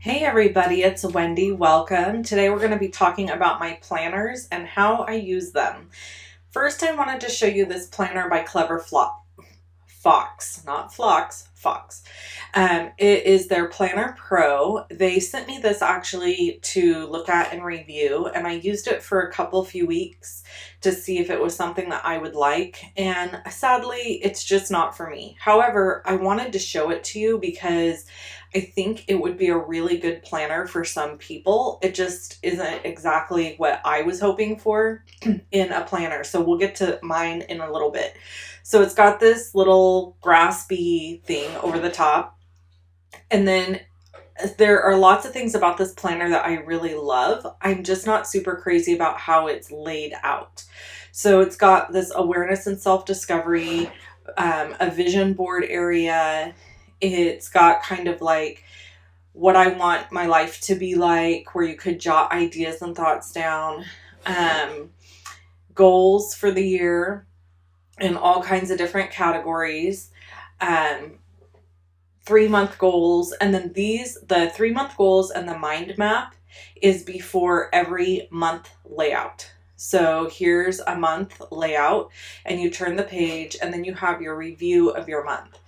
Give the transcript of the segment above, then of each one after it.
Hey everybody, it's Wendy. Welcome. Today we're going to be talking about my planners and how I use them. First, I wanted to show you this planner by Fox, not Flocks, Fox. It is their Planner Pro. They sent me this actually to look at and review, and I used it for a few weeks to see if it was something that I would like, and sadly, it's just not for me. However, I wanted to show it to you because I think it would be a really good planner for some people. It just isn't exactly what I was hoping for in a planner. So we'll get to mine in a little bit. So it's got this little graspy thing over the top. And then there are lots of things about this planner that I really love. I'm just not super crazy about how it's laid out. So it's got this awareness and self-discovery, a vision board area. It's got kind of like what I want my life to be like, where you could jot ideas and thoughts down, goals for the year in all kinds of different categories, 3-month goals, and then the 3-month goals and the mind map is before every month layout. So here's a month layout, and you turn the page, and then you have your review of your month.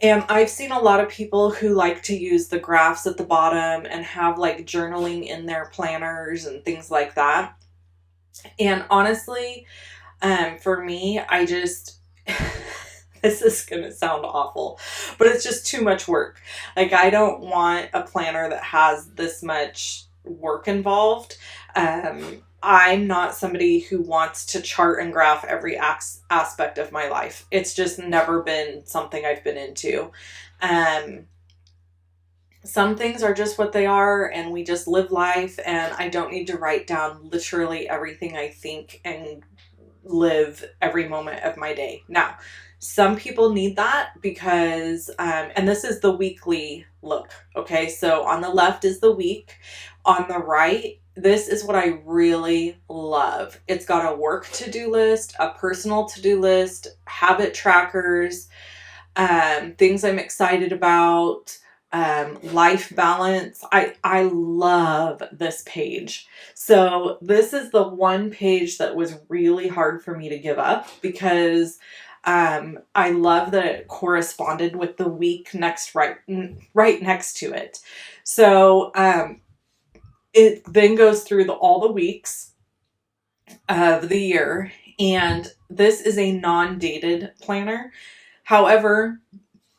And I've seen a lot of people who like to use the graphs at the bottom and have like journaling in their planners and things like that. And honestly, for me, I just, this is going to sound awful, but it's just too much work. Like, I don't want a planner that has this much work involved. I'm not somebody who wants to chart and graph every aspect of my life. It's just never been something I've been into. Some things are just what they are, and we just live life, and I don't need to write down literally everything I think and live every moment of my day. Now, some people need that because, and this is the weekly look. Okay, so on the left is the week. On the right, this is what I really love. It's got a work to-do list, a personal to-do list, habit trackers, things I'm excited about, life balance. I love this page. So this is the one page that was really hard for me to give up because I love that it corresponded with the week right next to it. So it then goes through all the weeks of the year, and this is a non-dated planner. However,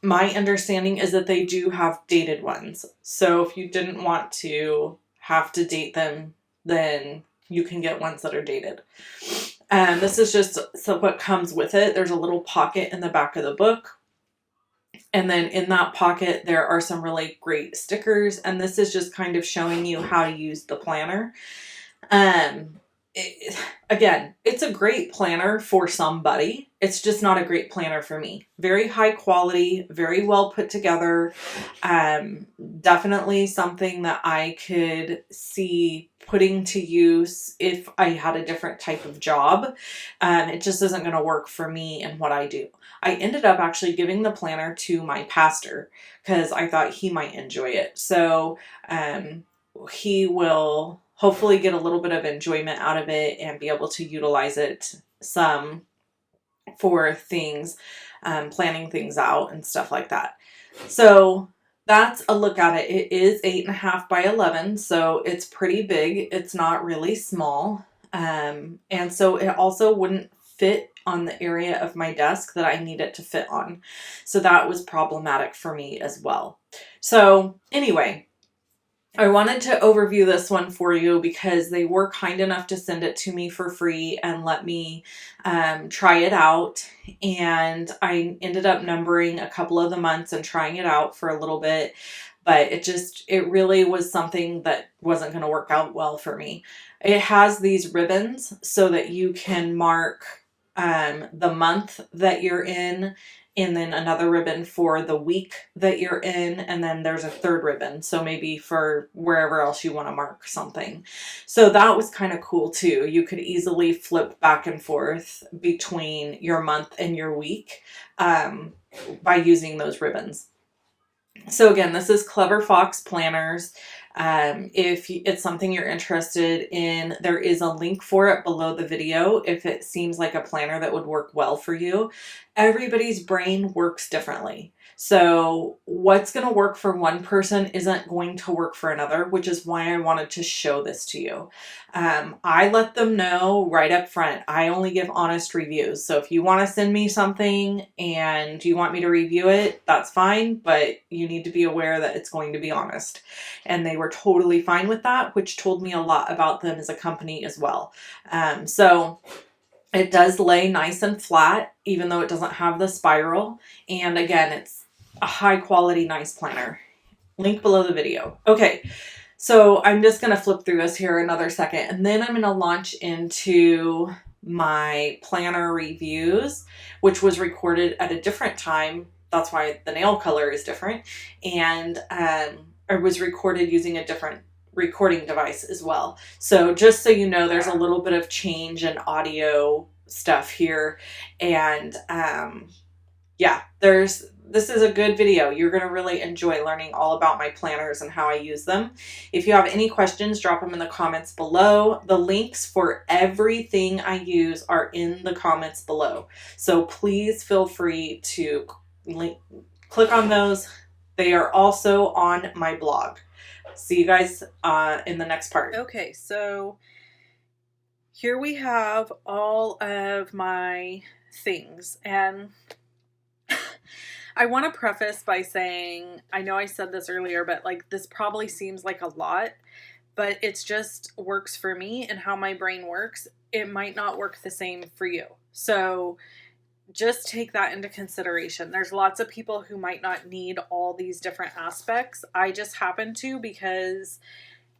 my understanding is that they do have dated ones. So if you didn't want to have to date them, then you can get ones that are dated. This is just what comes with it. There's a little pocket in the back of the book. And then in that pocket, there are some really great stickers. And this is just kind of showing you how to use the planner. Again, it's a great planner for somebody. It's just not a great planner for me. Very high quality, very well put together. Definitely something that I could see putting to use if I had a different type of job. It just isn't going to work for me and what I do. I ended up actually giving the planner to my pastor because I thought he might enjoy it. So he will hopefully get a little bit of enjoyment out of it and be able to utilize it some for things, planning things out and stuff like that. So that's a look at it. It is 8.5 by 11, so it's pretty big. It's not really small. And so it also wouldn't fit on the area of my desk that I need it to fit on. So that was problematic for me as well. So anyway, I wanted to overview this one for you because they were kind enough to send it to me for free and let me try it out. And I ended up numbering a couple of the months and trying it out for a little bit. But it really was something that wasn't going to work out well for me. It has these ribbons so that you can mark the month that you're in, and then another ribbon for the week that you're in, and then there's a third ribbon, so maybe for wherever else you want to mark something. So that was kind of cool too. You could easily flip back and forth between your month and your week by using those ribbons. So again, this is Clever Fox Planners. If it's something you're interested in, there is a link for it below the video if it seems like a planner that would work well for you. Everybody's brain works differently. So what's going to work for one person isn't going to work for another, which is why I wanted to show this to you. I let them know right up front. I only give honest reviews. So if you want to send me something and you want me to review it, that's fine, but you need to be aware that it's going to be honest. And they were totally fine with that, which told me a lot about them as a company as well. So it does lay nice and flat, even though it doesn't have the spiral. And again, it's a high quality, nice planner. Link below the video. Okay, so I'm just going to flip through this here another second, and then I'm going to launch into my planner reviews, which was recorded at a different time. That's why the nail color is different. And it was recorded using a different recording device as well. So just so you know, there's a little bit of change in audio stuff here. And yeah, this is a good video. You're going to really enjoy learning all about my planners and how I use them. If you have any questions, drop them in the comments below. The links for everything I use are in the comments below. So please feel free to click on those. They are also on my blog. See you guys in the next part. Okay, so here we have all of my things, and I want to preface by saying, I know I said this earlier, but like this probably seems like a lot, but it's just works for me and how my brain works. It might not work the same for you. So just take that into consideration. There's lots of people who might not need all these different aspects. I just happen to, because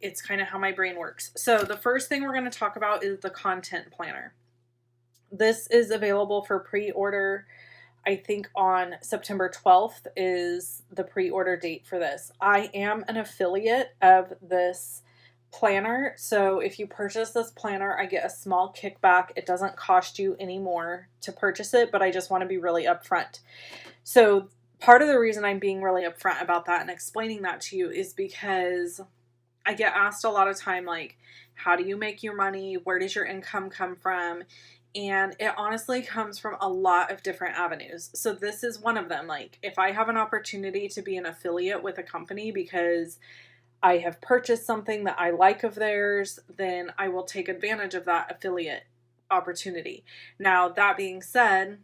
it's kind of how my brain works. So the first thing we're going to talk about is the content planner. This is available for pre-order. I think on September 12th is the pre-order date for this. I am an affiliate of this planner, so if you purchase this planner, I get a small kickback. It doesn't cost you any more to purchase it, but I just want to be really upfront. So part of the reason I'm being really upfront about that and explaining that to you is because I get asked a lot of time, like, how do you make your money? Where does your income come from? And it honestly comes from a lot of different avenues. So this is one of them. Like, if I have an opportunity to be an affiliate with a company because I have purchased something that I like of theirs, then I will take advantage of that affiliate opportunity. Now, that being said,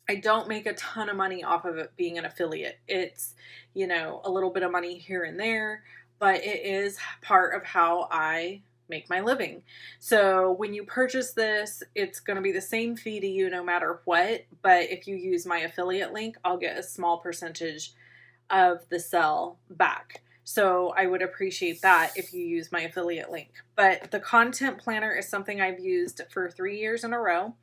I don't make a ton of money off of it being an affiliate. It's, you know, a little bit of money here and there, but it is part of how I make my living. So when you purchase this, it's going to be the same fee to you no matter what, but if you use my affiliate link, I'll get a small percentage of the sell back. So I would appreciate that if you use my affiliate link. But the content planner is something I've used for 3 years in a row.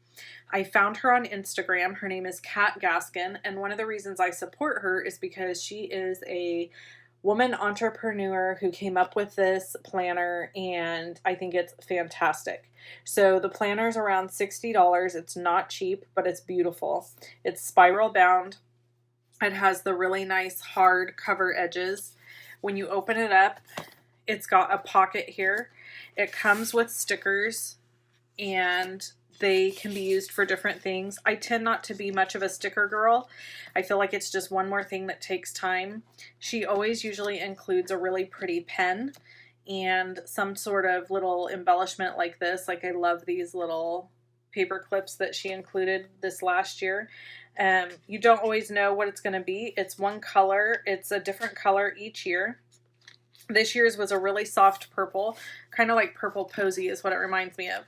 I found her on Instagram. Her name is Kat Gaskin, and one of the reasons I support her is because she is a woman entrepreneur who came up with this planner, and I think it's fantastic. So the planner is around $60. It's not cheap, but it's beautiful. It's spiral bound. It has the really nice hard cover edges. When you open it up, it's got a pocket here. It comes with stickers, and they can be used for different things. I tend not to be much of a sticker girl. I feel like it's just one more thing that takes time. She always usually includes a really pretty pen and some sort of little embellishment like this. Like, I love these little paper clips that she included this last year. You don't always know what it's going to be. It's one color. It's a different color each year. This year's was a really soft purple, kind of like Purple Posy is what it reminds me of.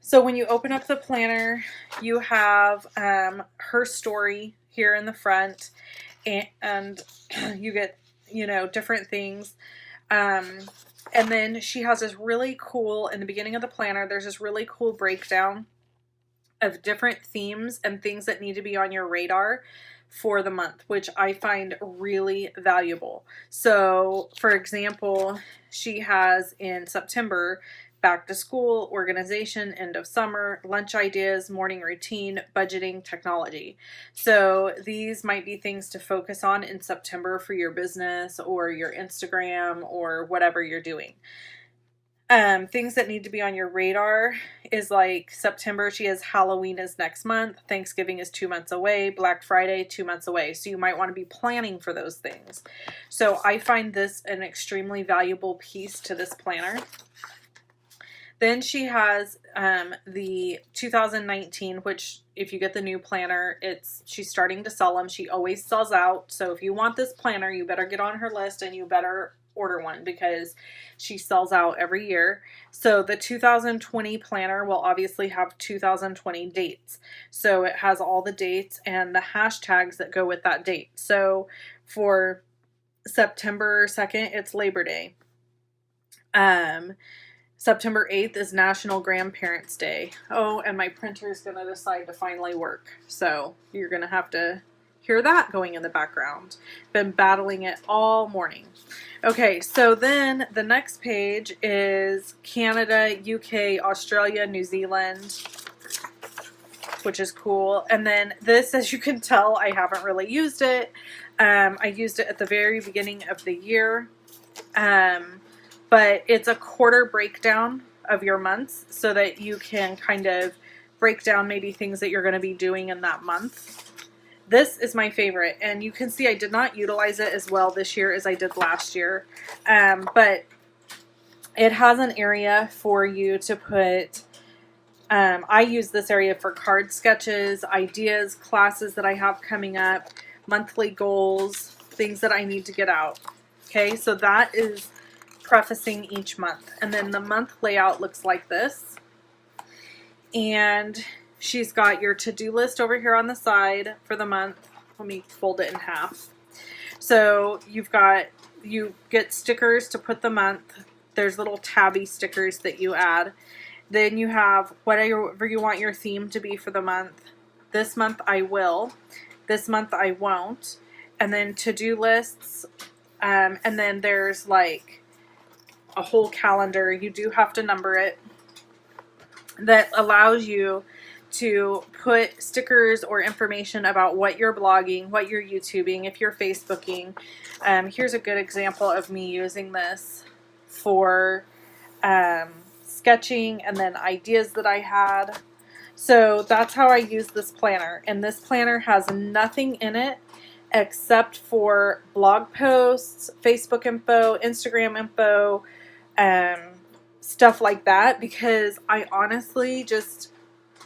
So when you open up the planner, you have her story here in the front, and you get, you know, different things. And then she has this really cool, in the beginning of the planner, there's this really cool breakdown of different themes and things that need to be on your radar for the month, which I find really valuable. So, for example, she has in September back to school, organization, end of summer, lunch ideas, morning routine, budgeting, technology. So these might be things to focus on in September for your business or your Instagram or whatever you're doing. Things that need to be on your radar is like September, she has Halloween is next month, Thanksgiving is 2 months away, Black Friday 2 months away. So you might want to be planning for those things. So I find this an extremely valuable piece to this planner. Then she has the 2019, which if you get the new planner, she's starting to sell them. She always sells out. So if you want this planner, you better get on her list and you better order one because she sells out every year. So the 2020 planner will obviously have 2020 dates. So it has all the dates and the hashtags that go with that date. So for September 2nd, it's Labor Day. September 8th is National Grandparents' Day. Oh, and my printer's going to decide to finally work. So you're going to have to hear that going in the background. Been battling it all morning. Okay, so then the next page is Canada, UK, Australia, New Zealand, which is cool. And then this, as you can tell, I haven't really used it. I used it at the very beginning of the year. But it's a quarter breakdown of your months so that you can kind of break down maybe things that you're going to be doing in that month. This is my favorite, and you can see I did not utilize it as well this year as I did last year, but it has an area for you to put, I use this area for card sketches, ideas, classes that I have coming up, monthly goals, things that I need to get out. Okay, so that is prefacing each month. And then the month layout looks like this. And she's got your to-do list over here on the side for the month. Let me fold it in half. So you get stickers to put the month. There's little tabby stickers that you add. Then you have whatever you want your theme to be for the month. This month I will. This month I won't. And then to-do lists. And then there's like a whole calendar. You do have to number it. That allows you to put stickers or information about what you're blogging, what you're YouTubing, if you're Facebooking. Here's a good example of me using this for sketching and then ideas that I had. So that's how I use this planner. And this planner has nothing in it except for blog posts, Facebook info, Instagram info, stuff like that, because I honestly just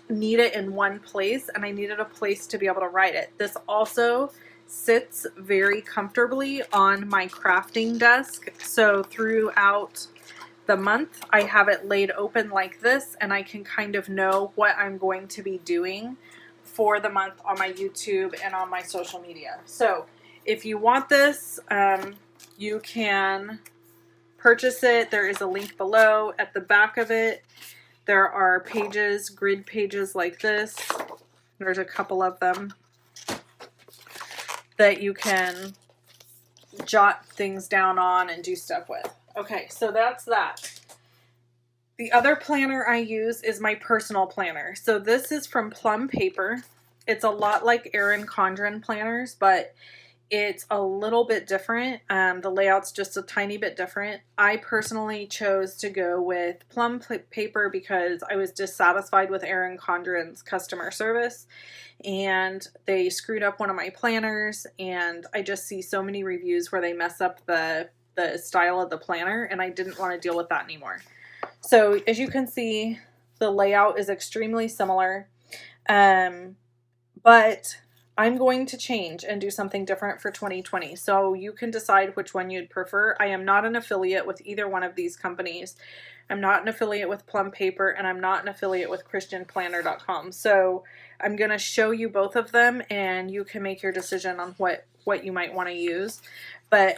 need it in one place and I needed a place to be able to write it. This also sits very comfortably on my crafting desk. So throughout the month, I have it laid open like this and I can kind of know what I'm going to be doing for the month on my YouTube and on my social media. So if you want this, you can purchase it. There is a link below. At the back of it, there are pages, grid pages like this. There's a couple of them that you can jot things down on and do stuff with. Okay, so that's that. The other planner I use is my personal planner. So this is from Plum Paper. It's a lot like Erin Condren planners, but it's a little bit different. The layout's just a tiny bit different. I personally chose to go with Plum Paper because I was dissatisfied with Erin Condren's customer service and they screwed up one of my planners, and I just see so many reviews where they mess up the style of the planner, and I didn't want to deal with that anymore. So as you can see, the layout is extremely similar, but I'm going to change and do something different for 2020. So you can decide which one you'd prefer. I am not an affiliate with either one of these companies. I'm not an affiliate with Plum Paper, and I'm not an affiliate with ChristianPlanner.com. So I'm going to show you both of them, and you can make your decision on what you might want to use. But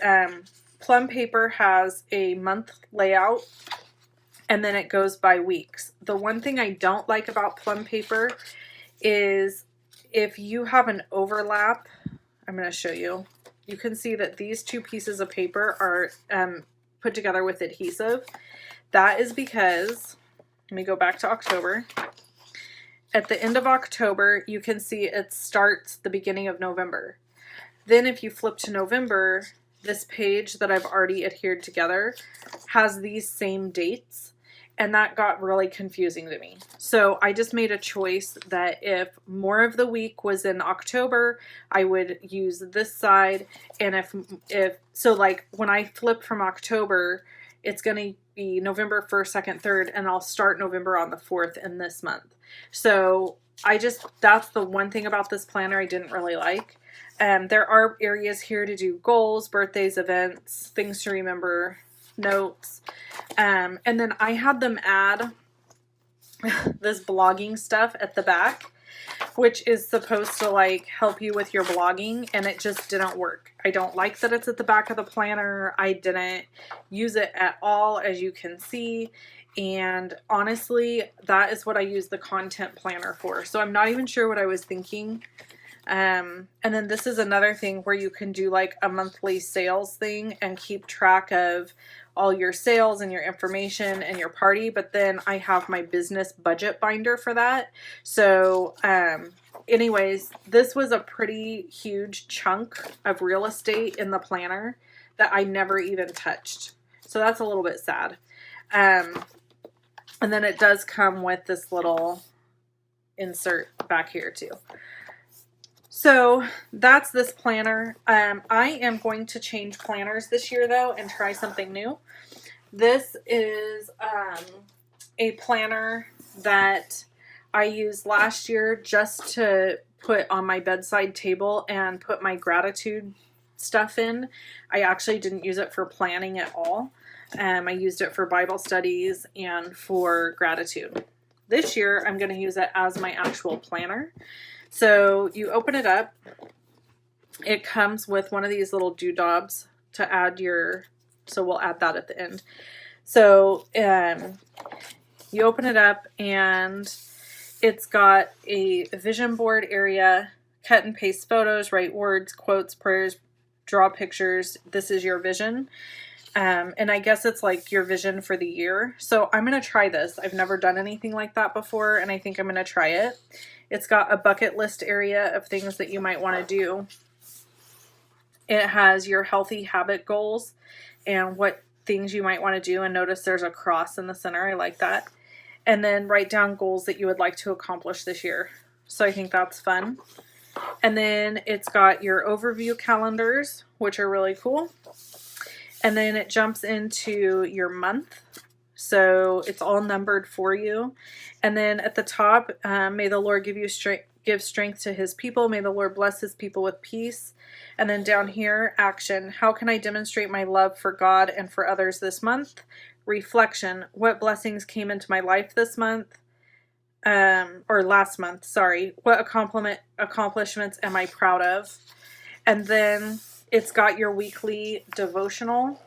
Plum Paper has a month layout, and then it goes by weeks. The one thing I don't like about Plum Paper is if you have an overlap, I'm going to show you. You can see that these two pieces of paper are put together with adhesive. That is because, let me go back to October. At the end of October, you can see it starts the beginning of November. Then if you flip to November, this page that I've already adhered together has these same dates, and that got really confusing to me. So I just made a choice that if more of the week was in October, I would use this side. And if so, like when I flip from October, it's going to be November 1st, 2nd, 3rd, and I'll start November on the 4th in this month. So that's the one thing about this planner I didn't really like. There are areas here to do goals, birthdays, events, things to remember, notes. And then I had them add this blogging stuff at the back, which is supposed to like help you with your blogging, and it just didn't work. I don't like that it's at the back of the planner. I didn't use it at all, as you can see. And honestly, that is what I use the content planner for. So I'm not even sure what I was thinking. And then this is another thing where you can do like a monthly sales thing and keep track of all your sales and your information and your party. But then I have my business budget binder for that. So, anyways, this was a pretty huge chunk of real estate in the planner that I never even touched. So that's a little bit sad. And then it does come with this little insert back here too. So that's this planner. I am going to change planners this year though and try something new. This is a planner that I used last year just to put on my bedside table and put my gratitude stuff in. I actually didn't use it for planning at all. I used it for Bible studies and for gratitude. This year I'm going to use it as my actual planner. So you open it up. It comes with one of these little doodads to add so we'll add that at the end. So you open it up and it's got a vision board area, cut and paste photos, write words, quotes, prayers, draw pictures. This is your vision. And I guess it's like your vision for the year. So I'm going to try this. I've never done anything like that before, and I think I'm going to try it. It's got a bucket list area of things that you might want to do. It has your healthy habit goals and what things you might want to do. And notice there's a cross in the center. I like that. And then write down goals that you would like to accomplish this year. So I think that's fun. And then it's got your overview calendars, which are really cool. And then it jumps into your month. So it's all numbered for you. And then at the top, may the Lord give strength to his people. May the Lord bless his people with peace. And then down here, action. How can I demonstrate my love for God and for others this month? Reflection. What blessings came into my life this month? Or last month, sorry. What accomplishments am I proud of? And then it's got your weekly devotional,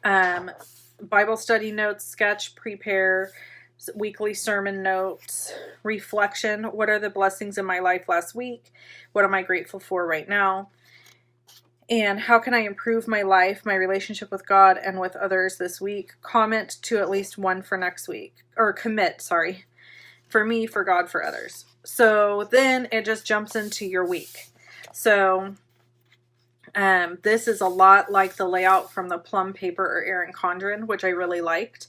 Bible study notes, sketch, prepare, weekly sermon notes, reflection. What are the blessings in my life last week? What am I grateful for right now? And how can I improve my life, my relationship with God and with others this week? Comment to at least one for next week. Or commit, sorry. For me, for God, for others. So then it just jumps into your week. So this is a lot like the layout from the Plum Paper or Erin Condren, which I really liked.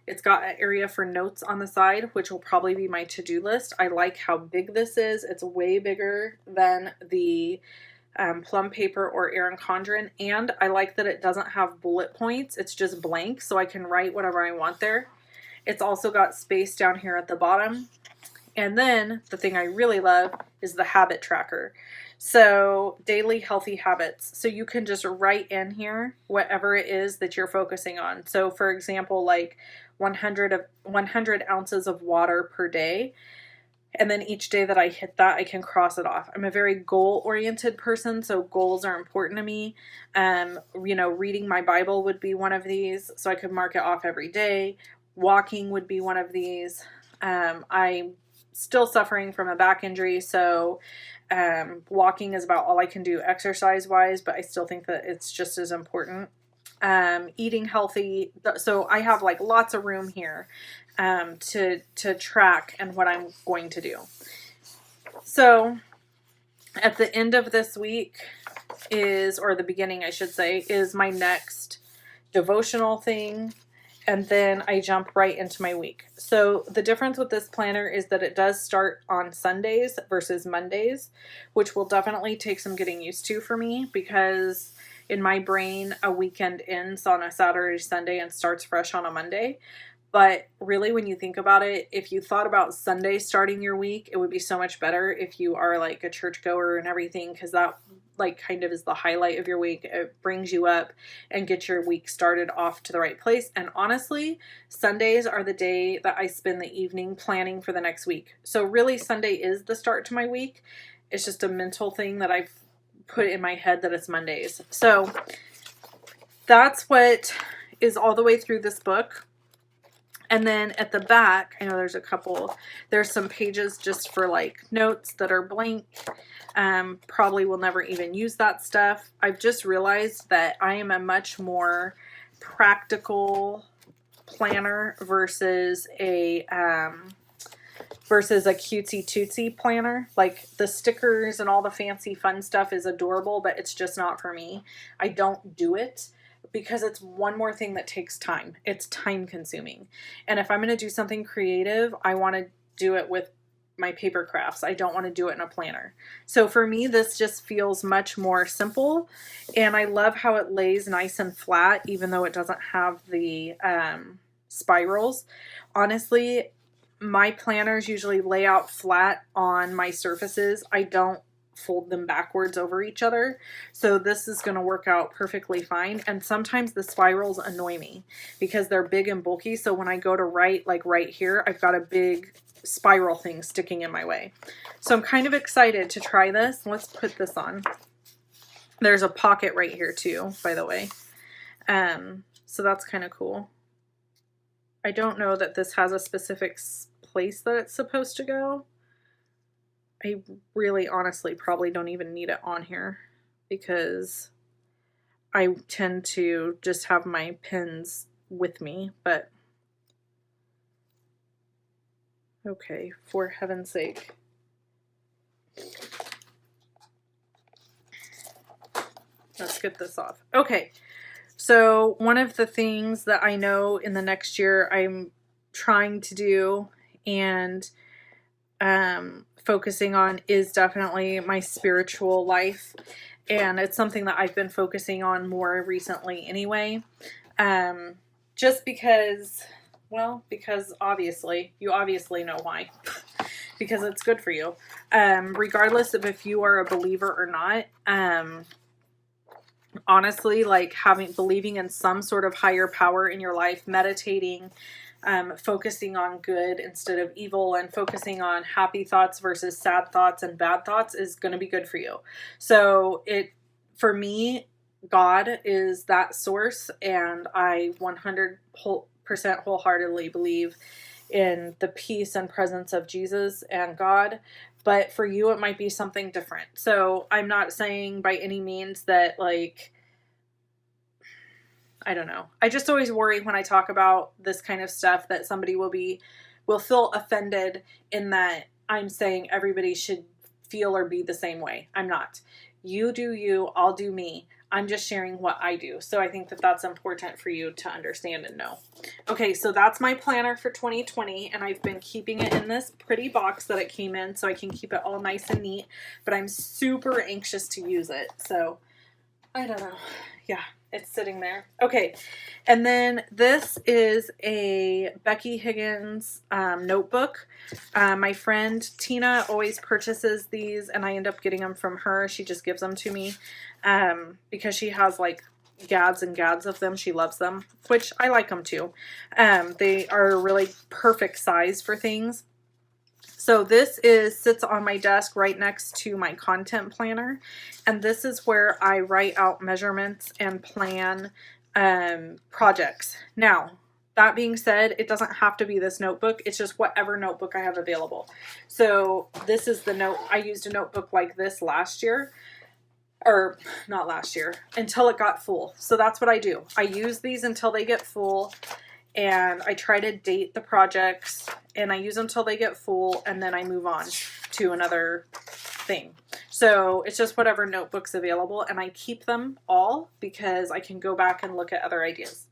It's got an area for notes on the side, which will probably be my to-do list. I like how big this is. It's way bigger than the Plum Paper or Erin Condren, and I like that it doesn't have bullet points. It's just blank, so I can write whatever I want there. It's also got space down here at the bottom. And then the thing I really love is the habit tracker. So daily healthy habits. So you can just write in here whatever it is that you're focusing on. So for example, like 100 ounces of water per day. And then each day that I hit that, I can cross it off. I'm a very goal-oriented person, so goals are important to me. Reading my Bible would be one of these, so I could mark it off every day. Walking would be one of these. I'm still suffering from a back injury, so walking is about all I can do exercise-wise, but I still think that it's just as important. eating healthy. So I have like lots of room here to track and what I'm going to do. So at the end of this week or the beginning, I should say, is my next devotional thing. And then I jump right into my week. So the difference with this planner is that it does start on Sundays versus Mondays, which will definitely take some getting used to for me, because in my brain, a weekend ends on a Saturday, Sunday, and starts fresh on a Monday. But really, when you think about it, if you thought about Sunday starting your week, it would be so much better if you are like a churchgoer and everything, because that like kind of is the highlight of your week. It brings you up and gets your week started off to the right place. And honestly, Sundays are the day that I spend the evening planning for the next week. So really, Sunday is the start to my week. It's just a mental thing that I've put in my head that it's Mondays. So that's what is all the way through this book. And then at the back, I know there's some pages just for like notes that are blank. Probably will never even use that stuff. I've just realized that I am a much more practical planner versus a cutesy tootsy planner. Like the stickers and all the fancy fun stuff is adorable, but it's just not for me. I don't do it because it's one more thing that takes time. It's time consuming. And if I'm going to do something creative, I want to do it with my paper crafts. I don't want to do it in a planner. So for me, this just feels much more simple. And I love how it lays nice and flat, even though it doesn't have the spirals. Honestly, my planners usually lay out flat on my surfaces. I don't fold them backwards over each other. So this is going to work out perfectly fine. And sometimes the spirals annoy me because they're big and bulky. So when I go to write, like right here, I've got a big spiral thing sticking in my way. So I'm kind of excited to try this. Let's put this on. There's a pocket right here too, by the way. So that's kind of cool. I don't know that this has a specific place that it's supposed to go. I really honestly probably don't even need it on here because I tend to just have my pens with me, but okay, for heaven's sake. Let's get this off. Okay, so one of the things that I know in the next year I'm trying to do and focusing on is definitely my spiritual life. And it's something that I've been focusing on more recently anyway. Just because, well, because you obviously know why. Because it's good for you. Regardless of if you are a believer or not. Honestly, like believing in some sort of higher power in your life, meditating, focusing on good instead of evil, and focusing on happy thoughts versus sad thoughts and bad thoughts is going to be good for you. So for me, God is that source, and I 100% wholeheartedly believe in the peace and presence of Jesus and God. But for you, it might be something different. So I'm not saying by any means that, like, I don't know. I just always worry when I talk about this kind of stuff that somebody will feel offended in that I'm saying everybody should feel or be the same way. I'm not. You do you, I'll do me. I'm just sharing what I do. So I think that that's important for you to understand and know. Okay, so that's my planner for 2020, and I've been keeping it in this pretty box that it came in so I can keep it all nice and neat, but I'm super anxious to use it. So I don't know. Yeah, it's sitting there. Okay, and then this is a Becky Higgins notebook. My friend Tina always purchases these, and I end up getting them from her. She just gives them to me because she has like gads and gads of them. She loves them, which I like them too. They are a really perfect size for things. So this sits on my desk right next to my content planner. And this is where I write out measurements and plan projects. Now, that being said, it doesn't have to be this notebook. It's just whatever notebook I have available. So this is the note. I used a notebook like this last year. or not last year, until it got full. So that's what I do. I use these until they get full, and I try to date the projects, and I use them until they get full, and then I move on to another thing. So it's just whatever notebook's available, and I keep them all because I can go back and look at other ideas.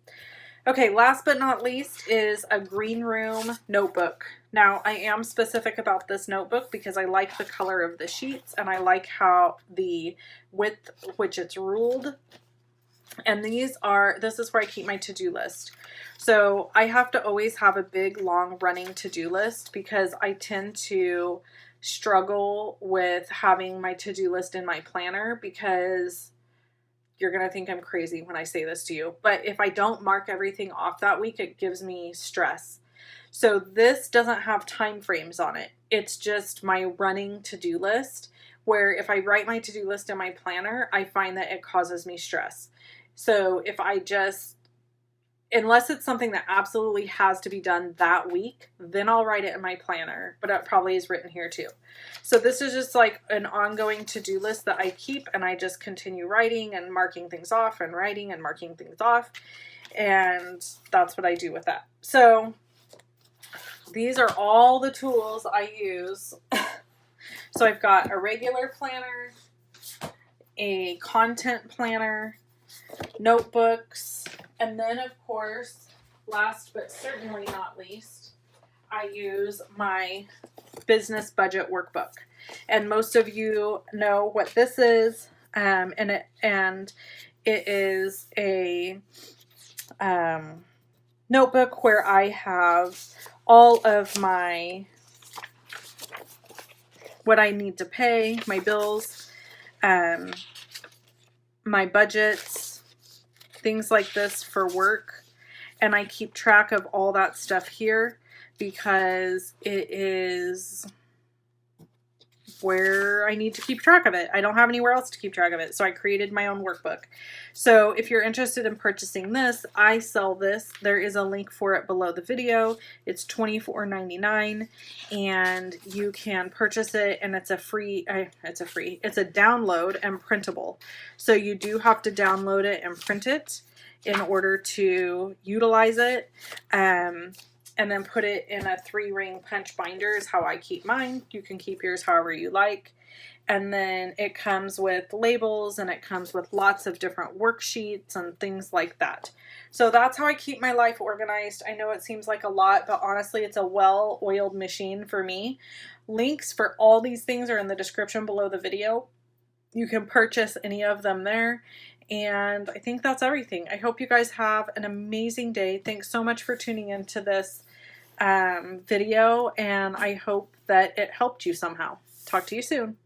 Okay, last but not least is a green room notebook. Now, I am specific about this notebook because I like the color of the sheets, and I like how the width which it's ruled. And this is where I keep my to-do list. So I have to always have a big, long running to-do list because I tend to struggle with having my to-do list in my planner, because you're going to think I'm crazy when I say this to you, but if I don't mark everything off that week, it gives me stress. So this doesn't have time frames on it. It's just my running to-do list, where if I write my to-do list in my planner, I find that it causes me stress. So if I just, unless it's something that absolutely has to be done that week, then I'll write it in my planner, but it probably is written here too. So this is just like an ongoing to-do list that I keep, and I just continue writing and marking things off and writing and marking things off. And that's what I do with that. So these are all the tools I use. So I've got a regular planner, a content planner, notebooks, and then of course, last but certainly not least, I use my business budget workbook. And most of you know what this is, and it is a notebook where I have all of my what I need to pay, my bills, my budgets, things like this for work. And I keep track of all that stuff here because it is where I need to keep track of it. I don't have anywhere else to keep track of it. So I created my own workbook. So if you're interested in purchasing this, I sell this. There is a link for it below the video. It's $24.99, and you can purchase it, and it's a download and printable. So you do have to download it and print it in order to utilize it. And then put it in a 3-ring punch binder is how I keep mine. You can keep yours however you like. And then it comes with labels, and it comes with lots of different worksheets and things like that. So that's how I keep my life organized. I know it seems like a lot, but honestly, it's a well-oiled machine for me. Links for all these things are in the description below the video. You can purchase any of them there. And I think that's everything. I hope you guys have an amazing day. Thanks so much for tuning into this video, and I hope that it helped you somehow. Talk to you soon.